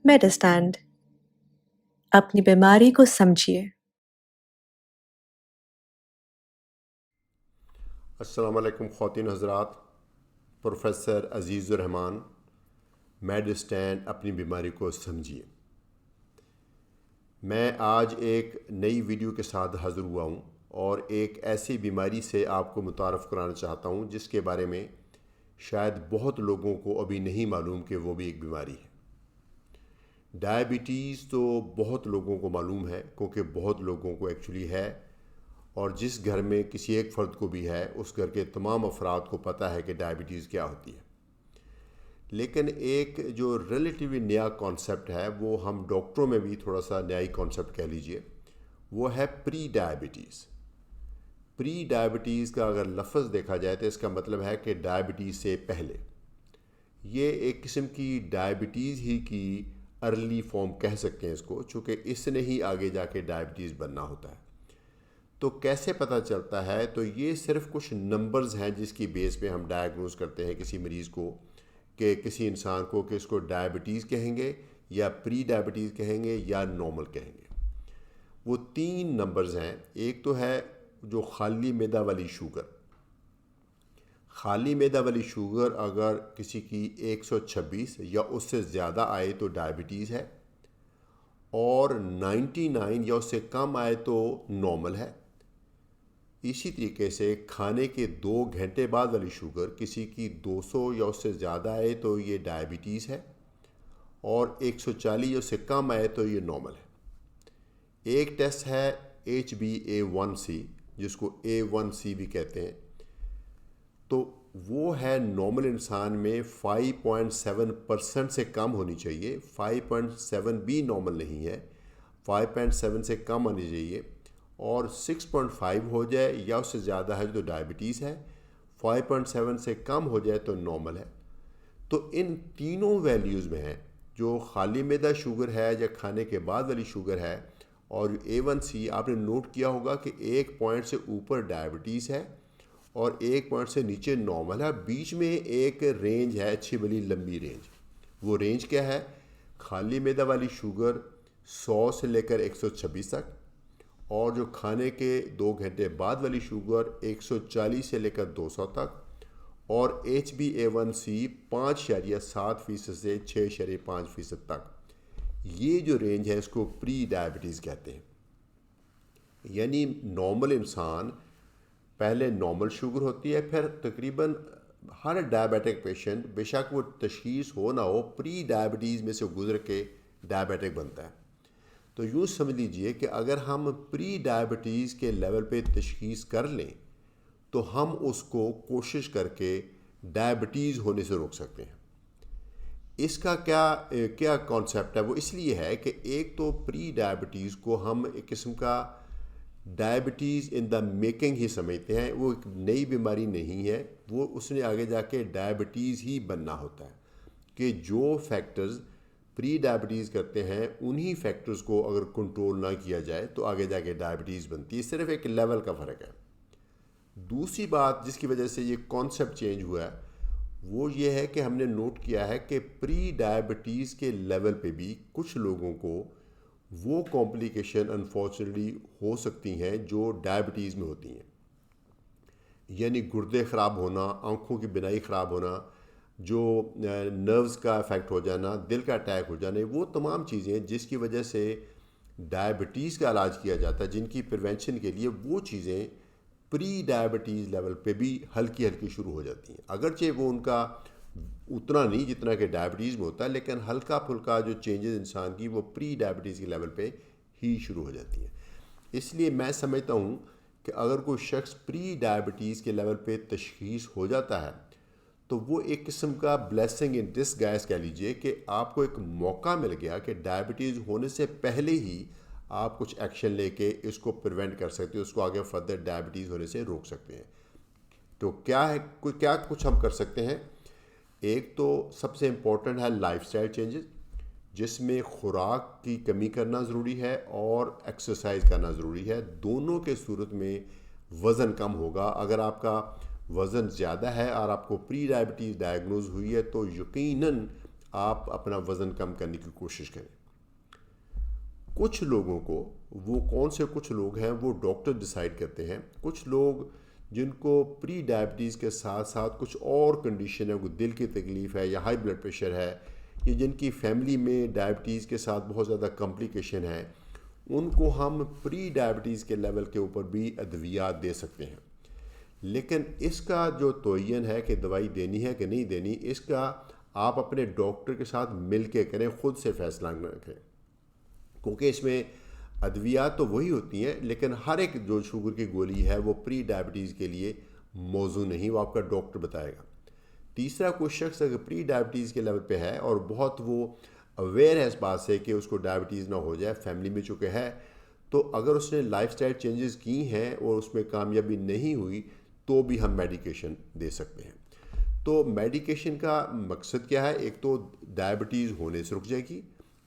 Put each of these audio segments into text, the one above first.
मेडिस्टैंड अपनी बीमारी को समझिए। अस्सलाम वालेकुम ख़वातीन हज़रात। प्रोफेसर अज़ीज़ुर रहमान, मेडिस्टैंड अपनी बीमारी को समझिए। मैं आज एक नई वीडियो के साथ हाज़िर हुआ हूँ और एक ऐसी बीमारी से आपको मुतारफ़ कराना चाहता हूँ जिसके बारे में शायद बहुत लोगों को अभी नहीं मालूम कि वो भी एक बीमारी है। डायबिटीज़ तो बहुत लोगों को मालूम है क्योंकि बहुत लोगों को एक्चुअली है, और जिस घर में किसी एक फ़र्द को भी है उस घर के तमाम अफराद को पता है कि डायबिटीज़ क्या होती है। लेकिन एक जो रिलेटिवली नया कॉन्सेप्ट है, वो हम डॉक्टरों में भी थोड़ा सा नया ही कॉन्सेप्ट कह लीजिए, वो है प्री डायबिटीज़। प्री डायबिटीज़ का अगर लफ्ज़ देखा जाए तो इसका मतलब है कि डायबिटीज़ से पहले। ये एक किस्म की डायबिटीज़ ही की अर्ली फॉर्म कह सकते हैं इसको, चूँकि इसने ही आगे जाके डायबिटीज़ बनना होता है। तो कैसे पता चलता है? तो ये सिर्फ कुछ नंबर्स हैं जिसकी बेस पे हम डायग्नोज करते हैं किसी मरीज़ को, कि किसी इंसान को कि इसको डायबिटीज़ कहेंगे या प्री डायबिटीज़ कहेंगे या नॉर्मल कहेंगे। वो 3 नंबर्स हैं। एक तो है जो खाली मैदा वाली शुगर। खाली मैदा वाली शुगर अगर किसी की 126 या उससे ज़्यादा आए तो डायबिटीज़ है, और 99 या उससे कम आए तो नॉर्मल है। इसी तरीके से खाने के 2 घंटे बाद वाली शुगर किसी की 200 या उससे ज़्यादा आए तो ये डायबिटीज़ है, और 140 या उससे कम आए तो ये नॉर्मल है। एक टेस्ट है HbA1c, जिसको A1c भी कहते हैं। तो वो है नॉर्मल इंसान में 5.7% से कम होनी चाहिए। 5.7 भी नॉर्मल नहीं है, 5.7 से कम होनी चाहिए, और 6.5 हो जाए या उससे ज़्यादा है तो डायबिटीज़ है, 5.7 से कम हो जाए तो नॉर्मल है। तो इन तीनों वैल्यूज़ में है, जो खाली मैदा शुगर है या खाने के बाद वाली शुगर है, और A1c आपने नोट किया होगा कि 1 पॉइंट से ऊपर डायबिटीज़ है और 1 पॉइंट से नीचे नॉर्मल है। बीच में एक रेंज है, अच्छी बड़ी लंबी रेंज। वो रेंज क्या है? खाली मैदा वाली शुगर 100 से लेकर 126 तक, और जो खाने के 2 घंटे बाद वाली शुगर 140 से लेकर 200 तक, और HbA1c 5.7% से 6.5% तक। ये जो रेंज है इसको प्री डायबिटीज़ कहते हैं। यानी नॉर्मल इंसान पहले नॉर्मल शुगर होती है, फिर तकरीबन हर डायबिटिक पेशेंट, बेशक वो तशखीस हो ना हो, प्री डायबिटीज़ में से गुजर के डायबिटिक बनता है। तो यूँ समझ लीजिए कि अगर हम प्री डायबिटीज़ के लेवल पे तशखीस कर लें तो हम उसको कोशिश करके डायबिटीज़ होने से रोक सकते हैं। इसका क्या कॉन्सेप्ट है? वो इसलिए है कि एक तो प्री डायबिटीज़ को हम एक किस्म का डायबिटीज़ इन द मेकिंग ही समझते हैं। वो एक नई बीमारी नहीं है, वो उसने आगे जाके डायबिटीज़ ही बनना होता है, कि जो फैक्टर्स प्री डायबिटीज़ करते हैं उन्हीं फैक्टर्स को अगर कंट्रोल ना किया जाए तो आगे जाके डायबिटीज़ बनती है। सिर्फ एक लेवल का फ़र्क है। दूसरी बात जिसकी वजह से ये कॉन्सेप्ट चेंज हुआ है वो ये है कि हमने नोट किया है कि प्री डायबिटीज़ के लेवल पे भी कुछ लोगों को वो कॉम्प्लिकेशन अनफॉर्चुनेटली हो सकती हैं जो डायबिटीज़ में होती हैं। यानी गुर्दे ख़राब होना, आँखों की बिनाई ख़राब होना, जो नर्व्स का इफ़ेक्ट हो जाना, दिल का अटैक हो जाना, वो तमाम चीज़ें जिसकी वजह से डायबिटीज़ का इलाज किया जाता है, जिनकी प्रिवेंशन के लिए वो चीज़ें प्री डायबिटीज़ लेवल पे भी हल्की हल्की शुरू हो जाती हैं। अगरचे वो उनका उतना नहीं जितना कि डायबिटीज़ में होता है, लेकिन हल्का फुल्का जो चेंजेस इंसान की वो प्री डायबिटीज़ के लेवल पे ही शुरू हो जाती हैं। इसलिए मैं समझता हूँ कि अगर कोई शख्स प्री डायबिटीज़ के लेवल पे तशख़ीस हो जाता है तो वो एक किस्म का ब्लेसिंग इन डिस्गाइज़ कह लीजिए, कि आपको एक मौका मिल गया कि डायबिटीज़ होने से पहले ही आप कुछ एक्शन लेके इसको प्रिवेंट कर सकते हो, उसको आगे फर्दर डायबिटीज़ होने से रोक सकते हैं। तो क्या कुछ हम कर सकते हैं? एक तो सबसे इम्पोर्टेंट है लाइफस्टाइल चेंजेस, जिसमें खुराक की कमी करना ज़रूरी है और एक्सरसाइज करना ज़रूरी है। दोनों के सूरत में वज़न कम होगा। अगर आपका वज़न ज़्यादा है और आपको प्री डायबिटीज़ डायग्नोज हुई है तो यकीनन آپ اپنا وزن کم کرنے کی کوشش کریں. کچھ لوگوں کو، وہ کون سے کچھ لوگ ہیں وہ ڈاکٹر ڈیسائیڈ کرتے ہیں. کچھ لوگ جن کو پری ڈائبٹیز کے ساتھ ساتھ کچھ اور کنڈیشن ہے، کوئی دل کی تکلیف ہے یا ہائی بلڈ پریشر ہے، یا جن کی فیملی میں ڈائبٹیز کے ساتھ بہت زیادہ کمپلیکیشن ہے، ان کو ہم پری ڈائبٹیز کے لیول کے اوپر بھی ادویات دے سکتے ہیں. لیکن اس کا جو تعین ہے کہ دوائی دینی ہے کہ نہیں دینی، اس کا آپ اپنے ڈاکٹر کے ساتھ مل کے کریں، خود سے فیصلہ نہ کریں. کیونکہ اس میں ادویات تو وہی ہوتی ہیں، لیکن ہر ایک جو شوگر کی گولی ہے وہ پری ڈائبٹیز کے لیے موزوں نہیں، وہ آپ کا ڈاکٹر بتائے گا. تیسرا، کوئی شخص اگر پری ڈائبٹیز کے لیول پہ ہے اور بہت وہ اویئر ہے اس بات سے کہ اس کو ڈائبٹیز نہ ہو جائے، فیملی میں چونکہ ہے، تو اگر اس نے لائف سٹائل چینجز کی ہیں اور اس میں کامیابی نہیں ہوئی تو بھی ہم میڈیکیشن دے سکتے ہیں. تو میڈیکیشن کا مقصد کیا ہے؟ ایک تو ڈائبٹیز ہونے سے رک جائے گی،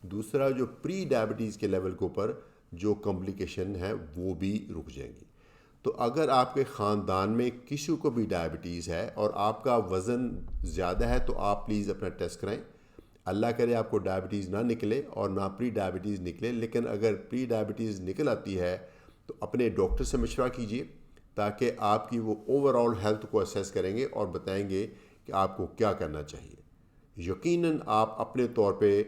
دوسرا جو پری ڈائبٹیز کے لیول کے اوپر جو کمپلیکیشن ہے وہ بھی رک جائیں گی. تو اگر آپ کے خاندان میں کسی کو بھی ڈائبٹیز ہے اور آپ کا وزن زیادہ ہے تو آپ پلیز اپنا ٹیسٹ کرائیں. اللہ کرے آپ کو ڈائبٹیز نہ نکلے اور نہ پری ڈائبٹیز نکلے، لیکن اگر پری ڈائبٹیز نکل آتی ہے تو اپنے ڈاکٹر سے مشورہ کیجیے، تاکہ آپ کی وہ اوور آل ہیلتھ کو اسیس کریں گے اور بتائیں گے کہ آپ کو کیا کرنا چاہیے. یقیناً آپ اپنے طور پہ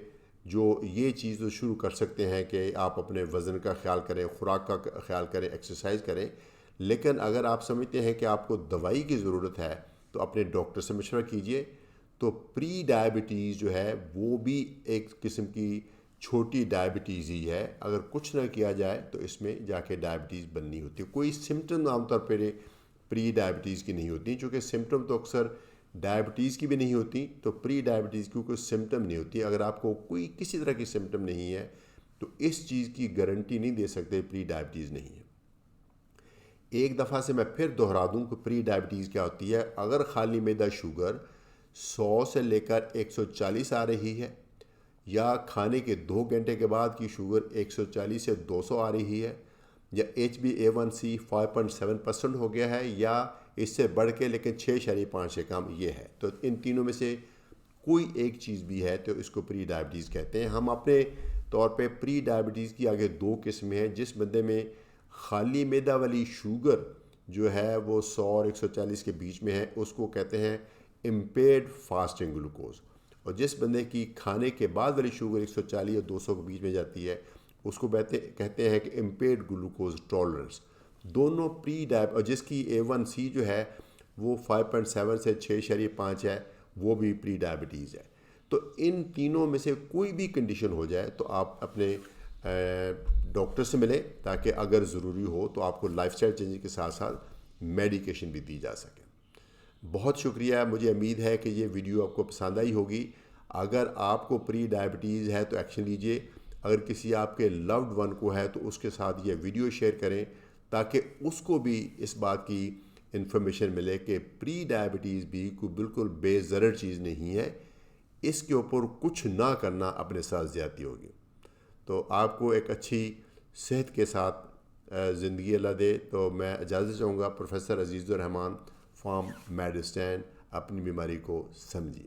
جو یہ چیز تو شروع کر سکتے ہیں کہ آپ اپنے وزن کا خیال کریں، خوراک کا خیال کریں، ایکسرسائز کریں. لیکن اگر آپ سمجھتے ہیں کہ آپ کو دوائی کی ضرورت ہے تو اپنے ڈاکٹر سے مشورہ کیجیے. تو پری ڈائبٹیز جو ہے وہ بھی ایک قسم کی چھوٹی ڈائبٹیز ہی ہے. اگر کچھ نہ کیا جائے تو اس میں جا کے ڈائبٹیز بننی ہوتی ہے. کوئی سمٹم عام طور پہ پری ڈائبٹیز کی نہیں ہوتی، چونکہ سمٹم تو اکثر ڈائبٹیز کی بھی نہیں ہوتی، تو پری ڈائبٹیز کی کوئی سمٹم نہیں ہوتی. اگر آپ کو کوئی کسی طرح کی سمٹم نہیں ہے تو اس چیز کی گارنٹی نہیں دے سکتے پری ڈائبٹیز نہیں ہے. ایک دفعہ سے میں پھر دہرا دوں کہ پری ڈائبٹیز کیا ہوتی ہے. اگر خالی معدہ شوگر 100 سے لے کر 140 آ رہی ہے، یا کھانے کے 2 گھنٹے کے بعد کی شوگر 140 سے 200 آ رہی ہے، یا HbA1c 5.7% ہو گیا ہے، یا اس سے بڑھ کے لیکن 6.5 سے کم یہ ہے، تو ان تینوں میں سے کوئی ایک چیز بھی ہے تو اس کو پری ڈائبٹیز کہتے ہیں. ہم اپنے طور پہ پری ڈائبٹیز کی آگے 2 قسمیں ہیں. جس بندے میں خالی معدہ والی شوگر جو ہے وہ 100 اور 140 کے بیچ میں ہے، اس کو کہتے ہیں امپیئرڈ فاسٹنگ گلوکوز. اور جس بندے کی کھانے کے بعد والی شوگر 140 اور 200 کے بیچ میں جاتی ہے، اس کو کہتے ہیں کہ امپیئرڈ گلوکوز ٹالرنس. دونوں پری ڈائب، اور جس کی A1c جو ہے وہ 5.7 سے 6.5 ہے، وہ بھی پری ڈائبٹیز ہے. تو ان تینوں میں سے کوئی بھی کنڈیشن ہو جائے تو آپ اپنے ڈاکٹر سے ملیں، تاکہ اگر ضروری ہو تو آپ کو لائف سٹائل چینج کے ساتھ ساتھ میڈیکیشن بھی دی جا سکے. بہت شکریہ. مجھے امید ہے کہ یہ ویڈیو آپ کو پسند آئی ہوگی. اگر آپ کو پری ڈائبٹیز ہے تو ایکشن لیجئے. اگر کسی آپ کے لوڈ ون کو ہے تو اس کے ساتھ یہ ویڈیو شیئر کریں، تاکہ اس کو بھی اس بات کی انفارمیشن ملے کہ پری ڈائبٹیز بھی کوئی بالکل بے ضرر چیز نہیں ہے. اس کے اوپر کچھ نہ کرنا اپنے ساتھ زیادتی ہوگی. تو آپ کو ایک اچھی صحت کے ساتھ زندگی اللہ دے. تو میں اجازت چاہوں گا. پروفیسر عزیز الرحمان فرام میڈ اسٹینڈ. اپنی بیماری کو سمجھیے.